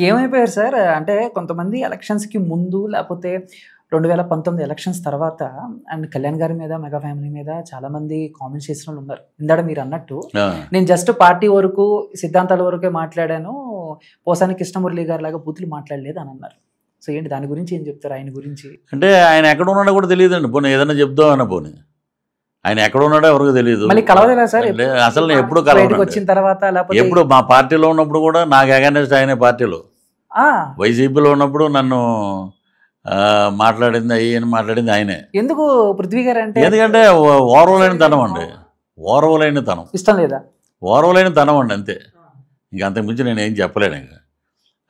ఏమైపోయారు సార్ అంటే కొంతమంది ఎలక్షన్స్కి ముందు లేకపోతే 2019 ఎలక్షన్స్ తర్వాత అండ్ కళ్యాణ్ గారి మీద మెగా ఫ్యామిలీ మీద చాలా మంది కామెంట్స్ చేసిన వాళ్ళు ఉన్నారు. ఇందాక మీరు అన్నట్టు నేను జస్ట్ పార్టీ వరకు సిద్ధాంతాల వరకే మాట్లాడాను, పోసాని కృష్ణమురళి గారి లాగా బూతులు మాట్లాడలేదు అని అన్నారు. సో ఏంటి దాని గురించి ఏం చెప్తారు ఆయన గురించి? అంటే ఆయన ఎక్కడ ఉన్నాడో కూడా తెలియదండి. పోనీ ఏదైనా చెప్దామన్నా పోనీ ఆయన ఎక్కడ ఉన్నాడో ఎవరికి తెలియదు. మళ్ళీ కలవలేదా సార్ అసలు నేను ఎప్పుడు వచ్చిన తర్వాత? లేకపోతే ఎప్పుడు మా పార్టీలో ఉన్నప్పుడు కూడా నాకు అగైనెస్ట్ ఆయన పార్టీలో వైసీపీలో ఉన్నప్పుడు నన్ను మాట్లాడింది అయ్యని మాట్లాడింది ఆయనే. ఎందుకు పృథ్వీ గారు అంటే? ఎందుకంటే ఓర్వలేని తనం అండి, ఓర్వలేని తనం, ఇష్టం లేదా ఓర్వలేని తనం అండి అంతే. ఇంక అంతకుమించి నేను ఏం చెప్పలేను. ఇంకా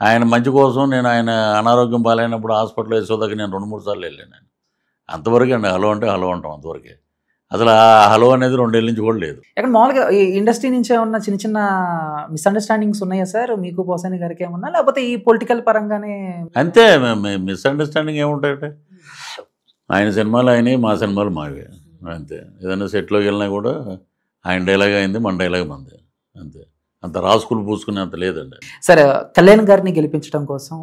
ఆయన మంచి కోసం నేను ఆయన అనారోగ్యం పాలైనప్పుడు హాస్పిటల్ వేసేదాకా నేను 2-3 సార్లు వెళ్ళాను. అంతవరకు అండి హలో అంటే హలో అంటాం అంతవరకే. అసలు ఆ హలో అనేది 2 ఏళ్ళ నుంచి కూడా లేదు. ఇక్కడ మామూలుగా ఈ ఇండస్ట్రీ నుంచి ఏమన్నా చిన్న చిన్న మిస్అండర్స్టాండింగ్స్ ఉన్నాయా సార్ మీకు పోసాని గారికి ఏమన్నా, లేకపోతే ఈ పొలిటికల్ పరంగానే అంతే? మిస్అండర్స్టాండింగ్ ఏముంటాయంటే ఆయన సినిమాలు ఆయనే, మా సినిమాలు మావే అంతే. ఏదైనా సెట్లోకి వెళ్ళినా కూడా ఆయన డైలాగ్ అయింది, మన డైలాగ్ మంది అంతే. అంత రాసుకుని పూసుకునే అంత లేదండి. సరే, కళ్యాణ్ గారిని గెలిపించడం కోసం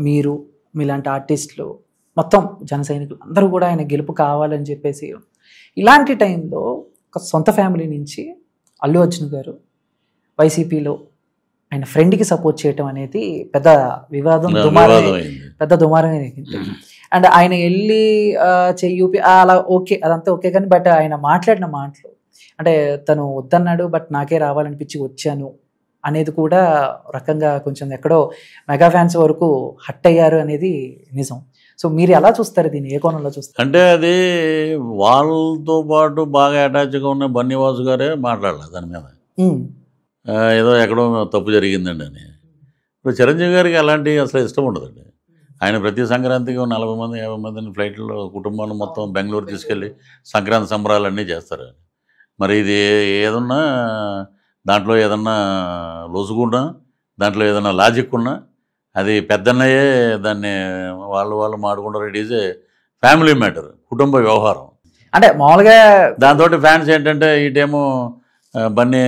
మీరు మీలాంటి ఆర్టిస్టులు మొత్తం జన సైనికులు అందరూ కూడా ఆయన గెలుపు కావాలని చెప్పేసి ఇలాంటి టైంలో ఒక సొంత ఫ్యామిలీ నుంచి అల్లు అర్జున్ గారు వైసీపీలో ఆయన ఫ్రెండ్కి సపోర్ట్ చేయటం అనేది పెద్ద వివాదం, పెద్ద దుమారం. అండ్ ఆయన వెళ్ళి చెయ్యూపి అలా ఓకే, అదంతా ఓకే, కానీ బట్ ఆయన మాట్లాడిన మాటలు అంటే తను వద్దన్నాడు బట్ నాకే రావాలనిపించి వచ్చాను అనేది కూడా రకంగా కొంచెం ఎక్కడో మెగా ఫ్యాన్స్ వరకు హట్ అయ్యారు అనేది నిజం. సో మీరు ఎలా చూస్తారు దీన్ని, ఏ కోణంలో చూస్తారు? అంటే అది వాళ్ళతో పాటు బాగా అటాచ్గా ఉన్న బన్నీవాసు గారే మాట్లాడలేదు దాని మీద, ఏదో ఎక్కడో తప్పు జరిగిందండి అని. ఇప్పుడు చిరంజీవి గారికి అలాంటి అసలు ఇష్టం ఉండదండి. ఆయన ప్రతి సంక్రాంతికి 40 మంది 50 మందిని ఫ్లైట్లో కుటుంబాన్ని మొత్తం బెంగళూరు తీసుకెళ్ళి సంక్రాంతి సంబరాలన్నీ చేస్తారు. మరి ఇది ఏదన్నా దాంట్లో ఏదన్నా లొసుగున్నా, దాంట్లో ఏదన్నా లాజిక్ ఉన్నా అది పెద్దన్నయ్యే దాన్ని వాళ్ళు మాడుకుంటారు. It is a family matter, కుటుంబ వ్యవహారం. అంటే మామూలుగా దాంతో ఫ్యాన్స్ ఏంటంటే ఇటేమో బన్నీ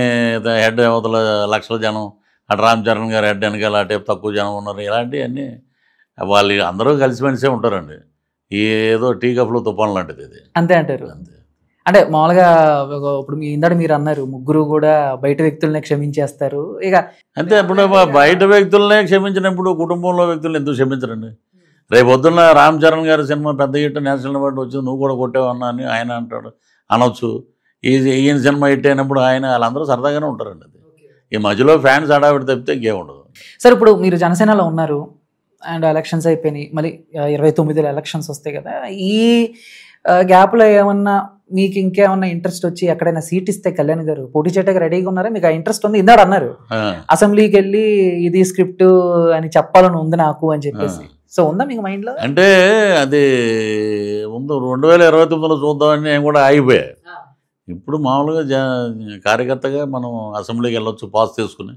హెడ్ అవతల లక్షల జనం, అటు రామ్ చరణ్ గారు హెడ్ వెనకాల అటేపు తక్కువ జనం ఉన్నారు. ఇలాంటివన్నీ వాళ్ళు అందరూ కలిసిమెలిసే ఉంటారండి. ఏదో టీ కప్లో తుఫాన్ లాంటిది ఇది. అంతే అంటారు. అంతే. అంటే మామూలుగా ఇప్పుడు ఇందాక మీరు అన్నారు ముగ్గురు కూడా బయట వ్యక్తులనే క్షమించేస్తారు ఇక అంతే. ఇప్పుడు బయట వ్యక్తులనే క్షమించినప్పుడు కుటుంబంలో వ్యక్తులను ఎందుకు క్షమించరండి? రేపు పొద్దున్న రామ్ చరణ్ గారి సినిమా పెద్ద హిట్, నేషనల్ అవార్డు వచ్చింది, నువ్వు కూడా కొట్టావు అన్నా అని ఆయన అంటాడు, అనొచ్చు. ఈయన సినిమా హిట్ అయినప్పుడు ఆయన వాళ్ళందరూ సరదాగానే ఉంటారండి. అది ఈ మధ్యలో ఫ్యాన్స్ హడావిడి తప్పితే ఇంకేముండదు. సార్ ఇప్పుడు మీరు జనసేనలో ఉన్నారు అండ్ ఎలక్షన్స్ అయిపోయినాయి, మళ్ళీ 29లో ఎలక్షన్స్ వస్తాయి కదా. ఈ గ్యాప్లో ఏమన్నా మీకు ఇంకేమన్నా ఇంట్రెస్ట్ వచ్చి ఎక్కడైనా సీట్ ఇస్తే కళ్యాణ్ గారు పోటీ చేయడానికి రెడీగా ఉన్నారా? మీకు ఆ ఇంట్రెస్ట్ ఉంది? ఇందాడు అన్నారు అసెంబ్లీకి వెళ్ళి ఇది స్క్రిప్ట్ అని చెప్పాలని ఉంది నాకు అని చెప్పేసి. సో ఉందా మీకు మైండ్లో? అంటే అది ముందు 2029లో చూద్దామని నేను కూడా ఆగిపోయా. ఇప్పుడు మామూలుగా కార్యకర్తగా మనం అసెంబ్లీకి వెళ్ళొచ్చు, పాస్ తీసుకుని.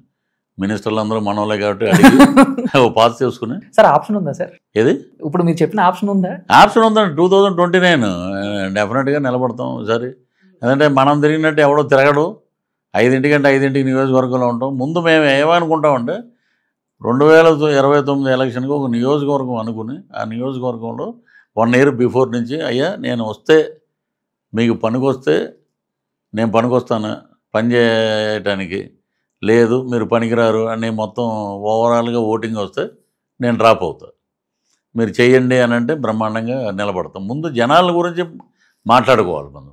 మినిస్టర్లు అందరూ మనోళ్ళే కాబట్టి అడిగి పాస్ చేసుకుని. సార్ ఆప్షన్ ఉందా సార్? ఏది ఇప్పుడు మీరు చెప్పిన ఆప్షన్ ఉందా? ఆప్షన్ ఉందండి. 2029 డెఫినెట్గా నిలబడతాం ఈసారి. ఎందుకంటే మనం తిరిగినట్టు ఎవడో తిరగడు. 5ంటికంటే 5ంటికి నియోజకవర్గంలో ఉంటాం. ముందు మేము ఏమనుకుంటామంటే 2029 ఎలక్షన్కి ఒక నియోజకవర్గం అనుకుని ఆ నియోజకవర్గంలో 1 year బిఫోర్ నుంచి అయ్యా నేను వస్తే మీకు పనికొస్తే నేను పనికొస్తాను పని చేయటానికి, లేదు మీరు పనికిరారు అని మొత్తం ఓవరాల్గా ఓటింగ్ వస్తే నేను డ్రాప్ అవుతా, మీరు చేయండి అని అంటే బ్రహ్మాండంగా నిలబడతాం. ముందు జనాల గురించి మాట్లాడుకోవాలి మనం.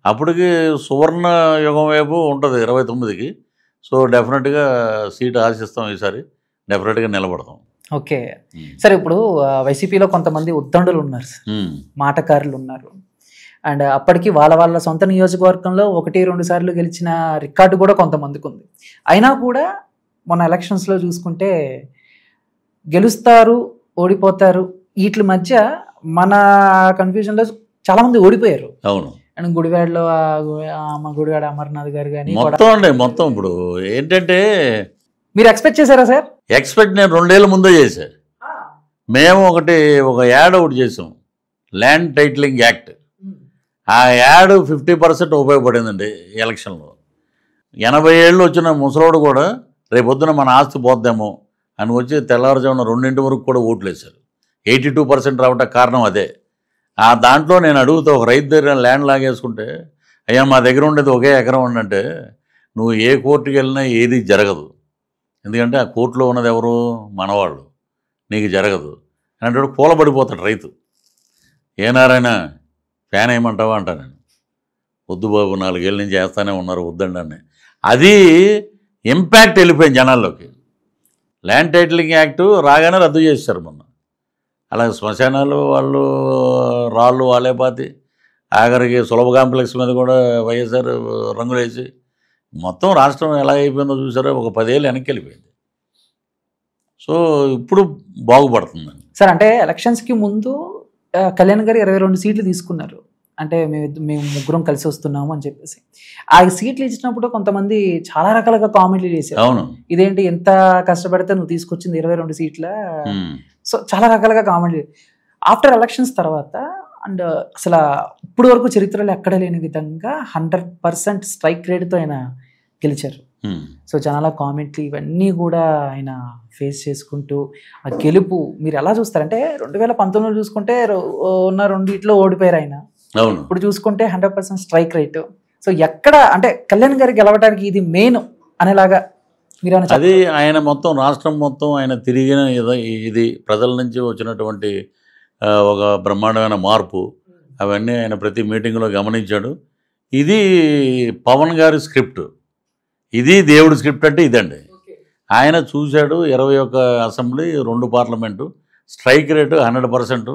అప్పటికి సువర్ణ యుగం వైపు ఉంటుంది 29కి. సో డెఫినెట్గా సీట్ ఆశిస్తాం ఈసారి, డెఫినెట్గా నిలబడతాం. ఓకే. సరే, ఇప్పుడు వైసీపీలో కొంతమంది ఉద్దండులు ఉన్నారు, మాటకారులు ఉన్నారు. అండ్ అప్పటికి వాళ్ళ సొంత నియోజకవర్గంలో 1-2 సార్లు గెలిచిన రికార్డు కూడా కొంతమందికి ఉంది. అయినా కూడా మొన్న ఎలక్షన్స్లో చూసుకుంటే గెలుస్తారు, ఓడిపోతారు, వీటి మధ్య మన కన్ఫ్యూజన్లో చాలామంది ఓడిపోయారు. అవును. అండ్ గుడివాడలో గుడివాడ అమర్నాథ్ గారు కానీ మొత్తం ఇప్పుడు ఏంటంటే మీరు ఎక్స్పెక్ట్ చేశారా సార్? ఎక్స్పెక్ట్ నేను 2 ఏళ్ళ ముందే చేశా. మేము ఒక యాడ్ ఒకటి చేసాం, ల్యాండ్ టైటిలింగ్ యాక్ట్. ఆ యాడ్ 50% ఉపయోగపడిందండి ఈ ఎలక్షన్లో. 80 ఏళ్ళు వచ్చిన ముసలోడు కూడా రేపొద్దున మన ఆస్తి పోద్దేమో, ఆయన వచ్చి తెల్లవారుజామున 2 వరకు కూడా ఓట్లు వేశారు. 82% రావడానికి కారణం అదే. ఆ దాంట్లో నేను అడుగుతా, ఒక రైతు దగ్గర ల్యాండ్ లాగేసుకుంటే, అయ్యా మా దగ్గర ఉండేది ఒకే ఎకరం ఉండంటే నువ్వు ఏ కోర్టుకి వెళ్ళినా ఏది జరగదు, ఎందుకంటే ఆ కోర్టులో ఉన్నది ఎవరు, మనవాళ్ళు, నీకు జరగదు అంటే కూలబడిపోతాడు రైతు. ఏ నారాయణ ఫ్యాన్ వేయమంటావా అంటా నేను. వద్దు బాబు, 4 ఏళ్ళ నుంచి వేస్తానే ఉన్నారు, వద్దండి అని. అది ఇంపాక్ట్ వెళ్ళిపోయింది జనాల్లోకి. ల్యాండ్ టైటిలింగ్ యాక్టు రాగానే రద్దు చేశారు మొన్న. అలాగే శ్మశానాలు వాళ్ళు రాళ్ళు వాళ్ళే పాతి, ఆఖరికి సులభ కాంప్లెక్స్ మీద కూడా వైఎస్ఆర్ రంగులేసి మొత్తం రాష్ట్రం ఎలా అయిపోయిందో చూసారో, ఒక 10 ఏళ్ళు వెనక్కి వెళ్ళిపోయింది. సో ఇప్పుడు బాగుపడుతుందండి సార్. అంటే ఎలక్షన్స్కి ముందు కళ్యాణ్ గారు 22 సీట్లు తీసుకున్నారు. అంటే మేము ముగ్గురం కలిసి వస్తున్నాము అని చెప్పేసి ఆ సీట్లు ఇచ్చినప్పుడు కొంతమంది చాలా రకాలుగా కామెంట్లు చేశారు. అవును, ఇదేంటి ఎంత కష్టపడితే నువ్వు తీసుకొచ్చింది 22 సీట్ల. సో చాలా రకాలుగా కామెంట్. ఆఫ్టర్ ఎలక్షన్స్ తర్వాత అండ్ అసలు ఇప్పుడు వరకు చరిత్రలో ఎక్కడ లేని విధంగా 100% స్ట్రైక్ రేట్తో ఆయన గెలిచారు. సో జనాల కామెంట్లు ఇవన్నీ కూడా ఆయన ఫేస్ చేసుకుంటూ ఆ గెలుపు మీరు ఎలా చూస్తారంటే 2019 చూసుకుంటే ఉన్న 2 ఓడిపోయారు ఆయన. ఇప్పుడు చూసుకుంటే 100% స్ట్రైక్ రేట్. సో ఎక్కడ అంటే కళ్యాణ్ గారికి గెలవడానికి ఇది మెయిన్ అనేలాగా మీరు అది ఆయన మొత్తం రాష్ట్రం మొత్తం ఆయన తిరిగిన ఇది ప్రజల నుంచి వచ్చినటువంటి ఒక బ్రహ్మాండమైన మార్పు, అవన్నీ ఆయన ప్రతి మీటింగ్లో గమనించాడు. ఇది పవన్ గారి స్క్రిప్ట్, ఇది దేవుడి స్క్రిప్ట్ అంటే ఇదండి. ఆయన చూశాడు 21 అసెంబ్లీ, 2 పార్లమెంటు, స్ట్రైక్ రేటు 100%,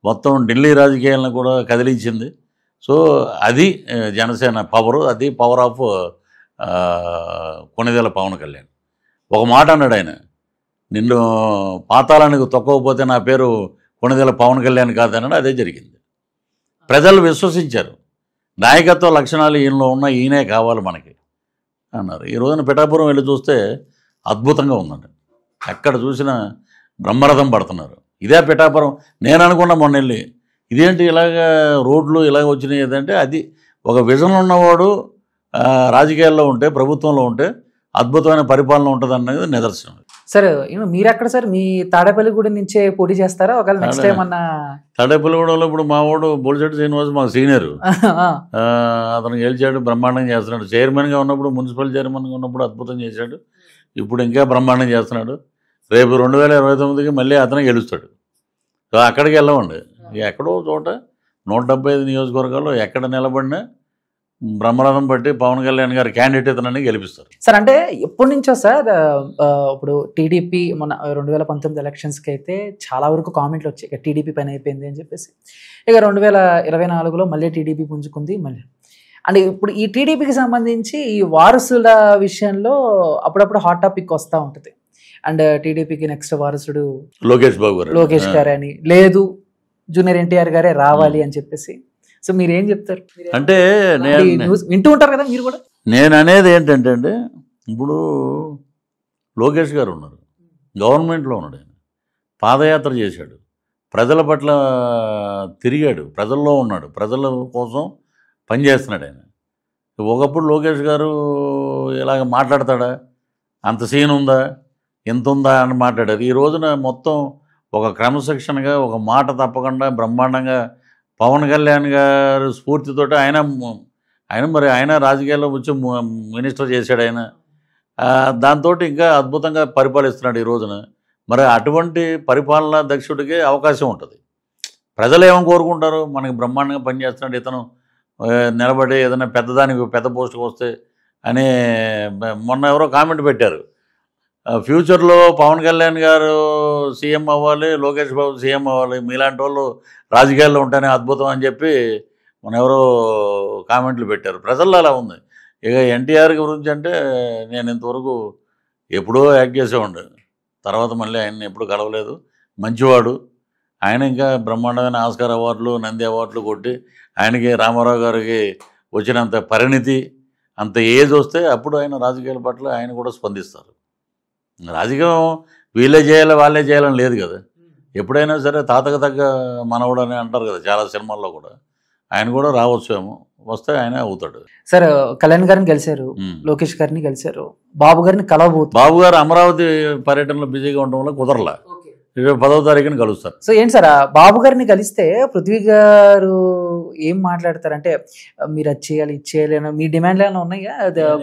మొత్తం ఢిల్లీ రాజకీయాలను కూడా కదిలించింది. సో అది జనసేన పవరు, అది పవర్ ఆఫ్ కొణిదెల పవన్ కళ్యాణ్. ఒక మాట అన్నాడు ఆయన, నిన్ను పాతాళానికి తొక్కకపోతే నా పేరు కొణిదెల పవన్ కళ్యాణ్ కాదన్నాడు. అదే జరిగింది. ప్రజలు విశ్వసించారు, నాయకత్వ లక్షణాలు ఈయనలో ఉన్న, ఈయనే కావాలి మనకి అన్నారు. ఈ రోజున పిఠాపురం వెళ్ళి చూస్తే అద్భుతంగా ఉందండి. ఎక్కడ చూసినా బ్రహ్మరథం పడుతున్నారు. ఇదే పిఠాపురం. నేను అనుకున్నా మొన్న వెళ్ళి, ఇదేంటి ఇలాగ రోడ్లు ఇలాగ వచ్చినాయి ఏదంటే, అది ఒక విజన్ ఉన్నవాడు రాజకీయాల్లో ఉంటే, ప్రభుత్వంలో ఉంటే అద్భుతమైన పరిపాలన ఉంటుంది అన్నది నిదర్శనం. సార్ మీరు ఎక్కడ సార్, మీ తాడేపల్లిగూడెం నుంచే పోటీ చేస్తారా ఒకవేళ నెక్స్ట్ టైం అన్న? తాడేపల్లిగూడెంలో ఇప్పుడు మా వాడు బొలిశెట్టి శ్రీనివాస్ మాకు సీనియర్, అతను గెలిచాడు, బ్రహ్మాండంగా చేస్తున్నాడు. చైర్మన్గా ఉన్నప్పుడు, మున్సిపల్ చైర్మన్గా ఉన్నప్పుడు అద్భుతం చేశాడు. ఇప్పుడు ఇంకా బ్రహ్మాండం చేస్తున్నాడు. రేపు 2029కి మళ్ళీ అతనే గెలుస్తాడు. సో అక్కడికి వెళ్ళమండి. ఎక్కడో చోట 175 నియోజకవర్గాల్లో ఎక్కడ నిలబడినా బ్రహ్మరథం బట్టి పవన్ కళ్యాణ్ గారి క్యాండిడేట్ ఇతనని గెలిపిస్తారు. సార్ అంటే ఎప్పటి నుంచో సార్, ఇప్పుడు టీడీపీ మన 2019 ఎలక్షన్స్కి అయితే చాలా వరకు కామెంట్లు వచ్చాయి, ఇక టీడీపీ పని అయిపోయింది అని చెప్పేసి. ఇక 2024లో మళ్ళీ టీడీపీ పుంజుకుంది మళ్ళీ. అంటే ఇప్పుడు ఈ టీడీపీకి సంబంధించి ఈ వారసుల విషయంలో అప్పుడప్పుడు హాట్ టాపిక్ వస్తూ ఉంటుంది. అండ్ టీడీపీకి నెక్స్ట్ వారసుడు లోకేష్ గారు అని, లేదు జూనియర్ ఎన్టీఆర్ గారే రావాలి అని చెప్పేసి. సో మీరేం చెప్తారు? అంటే వింటూ ఉంటారు కదా మీరు కూడా. నేను అనేది ఏంటంటే అండి, ఇప్పుడు లోకేష్ గారు ఉన్నారు, గవర్నమెంట్లో ఉన్నాడు, ఆయన పాదయాత్ర చేశాడు, ప్రజల పట్ల తిరిగాడు, ప్రజల్లో ఉన్నాడు, ప్రజల కోసం పనిచేస్తున్నాడు ఆయన. ఒకప్పుడు లోకేష్ గారు ఇలాగ మాట్లాడతాడా, అంత సీన్ ఉందా, ఎంత ఉందా అని మాట్లాడారు. ఈ రోజున మొత్తం ఒక క్రమశిక్షణగా, ఒక మాట తప్పకుండా బ్రహ్మాండంగా పవన్ కళ్యాణ్ గారు స్ఫూర్తితో ఆయన రాజకీయాల్లో వచ్చి మినిస్టర్ చేశాడు ఆయన. దాంతో ఇంకా అద్భుతంగా పరిపాలిస్తున్నాడు ఈ రోజున. మరి అటువంటి పరిపాలనా దక్షుడికి అవకాశం ఉంటుంది. ప్రజలు ఏమని కోరుకుంటారు, మనకి బ్రహ్మాండంగా పనిచేస్తున్నాడు ఇతను, నిలబడి ఏదైనా పెద్ద పోస్టుకు వస్తే అని. మొన్న ఎవరో కామెంట్ పెట్టారు, ఫ్యూచర్లో పవన్ కళ్యాణ్ గారు సీఎం అవ్వాలి, లోకేష్ బాబు సీఎం అవ్వాలి, మీలాంటి వాళ్ళు రాజకీయాల్లో ఉంటేనే అద్భుతం అని చెప్పి మన ఎవరో కామెంట్లు పెట్టారు. ప్రజల్లో అలా ఉంది. ఇక ఎన్టీఆర్ గురించి అంటే నేను ఇంతవరకు ఎప్పుడో యాక్ట్ చేసేవాడు, తర్వాత మళ్ళీ ఆయన్ని ఎప్పుడు కలవలేదు. మంచివాడు ఆయన, ఇంకా బ్రహ్మాండమైన ఆస్కార్ అవార్డులు, నంది అవార్డులు కొట్టి ఆయనకి, రామారావు గారికి వచ్చినంత పరిణితి, అంత ఏజ్ వస్తే అప్పుడు ఆయన రాజకీయాల పట్ల ఆయన కూడా స్పందిస్తారు. రాజకీయం వీళ్ళే చేయాలి వాళ్ళే చేయాలని లేదు కదా. ఎప్పుడైనా సరే తాతకు తగ్గ మనవడు అని అంటారు కదా చాలా సినిమాల్లో కూడా. ఆయన కూడా రావచ్చేమో. వస్తే ఆయన అవుతాడు. సార్ కళ్యాణ్ గారిని కలిశారు, లోకేష్ గారిని కలిశారు, బాబు గారిని కలవబోతున్నారు. బాబు గారు అమరావతి పర్యటనలో బిజీగా ఉండడం వల్ల కుదరలా. 10వ తారీఖున కలుస్తారు. సో ఏంటి సార్ బాబు గారిని కలిస్తే పృథ్వీ గారు ఏం మాట్లాడతారంటే మీరు అది చేయాలి ఇది చేయాలి అని మీ డిమాండ్లు ఏమైనా ఉన్నాయా?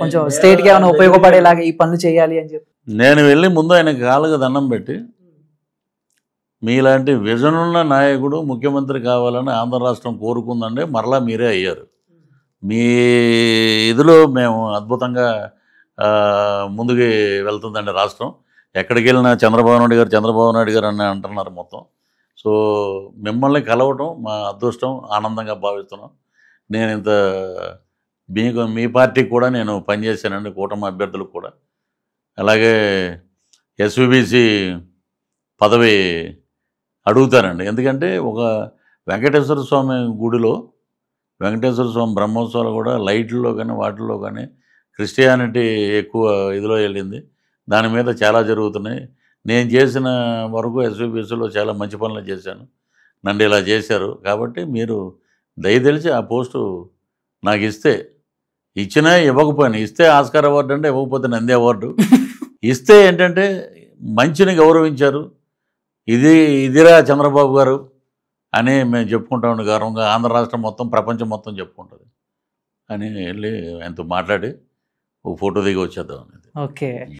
కొంచెం స్టేట్కి ఏమైనా ఉపయోగపడేలాగా ఈ పనులు చేయాలి అని చెప్పి. నేను వెళ్ళి ముందు ఆయన కాళ్ళకు దండం పెట్టి, మీలాంటి విజన్ ఉన్న నాయకుడు ముఖ్యమంత్రి కావాలని ఆంధ్ర రాష్ట్రం కోరుకుందండి, మరలా మీరే అయ్యారు. మీ ఇదిలో మేము అద్భుతంగా ముందుకు వెళ్తుందండి రాష్ట్రం. ఎక్కడికి వెళ్ళినా చంద్రబాబు నాయుడు గారు అని అంటున్నారు మొత్తం. సో మిమ్మల్ని కలవటం మా అదృష్టం, ఆనందంగా భావిస్తున్నాం. నేను ఇంత మీ పార్టీకి కూడా నేను పనిచేశానండి, కూటమి అభ్యర్థులకు కూడా. అలాగే ఎస్విబిసి పదవి అడుగుతానండి. ఎందుకంటే ఒక వెంకటేశ్వర స్వామి గుడిలో వెంకటేశ్వర స్వామి బ్రహ్మోత్సవాలు కూడా లైట్లలో కానీ వాటిల్లో కానీ క్రిస్టియానిటీ ఎక్కువ ఇదిలో వెళ్ళింది. దాని మీద చాలా జరుగుతున్నాయి. నేను చేసిన వరకు ఎస్విబిసిలో చాలా మంచి పనులు చేశాను, నన్ను ఇలా చేశారు. కాబట్టి మీరు దయతెలిచి ఆ పోస్టు నాకు ఇచ్చినా ఇవ్వకపోయినా, ఇస్తే ఆస్కార్ అవార్డు అంటే, ఇవ్వకపోతే నంది అవార్డు. ఇస్తే ఏంటంటే మంచిని గౌరవించారు, ఇదిరా చంద్రబాబు గారు అని మేము చెప్పుకుంటామండి గౌరవంగా. ఆంధ్ర రాష్ట్రం మొత్తం, ప్రపంచం మొత్తం చెప్పుకుంటుంది అని వెళ్ళి ఆయనతో మాట్లాడి ఒక ఫోటో దిగి వచ్చేద్దాం అనేది. ఓకే.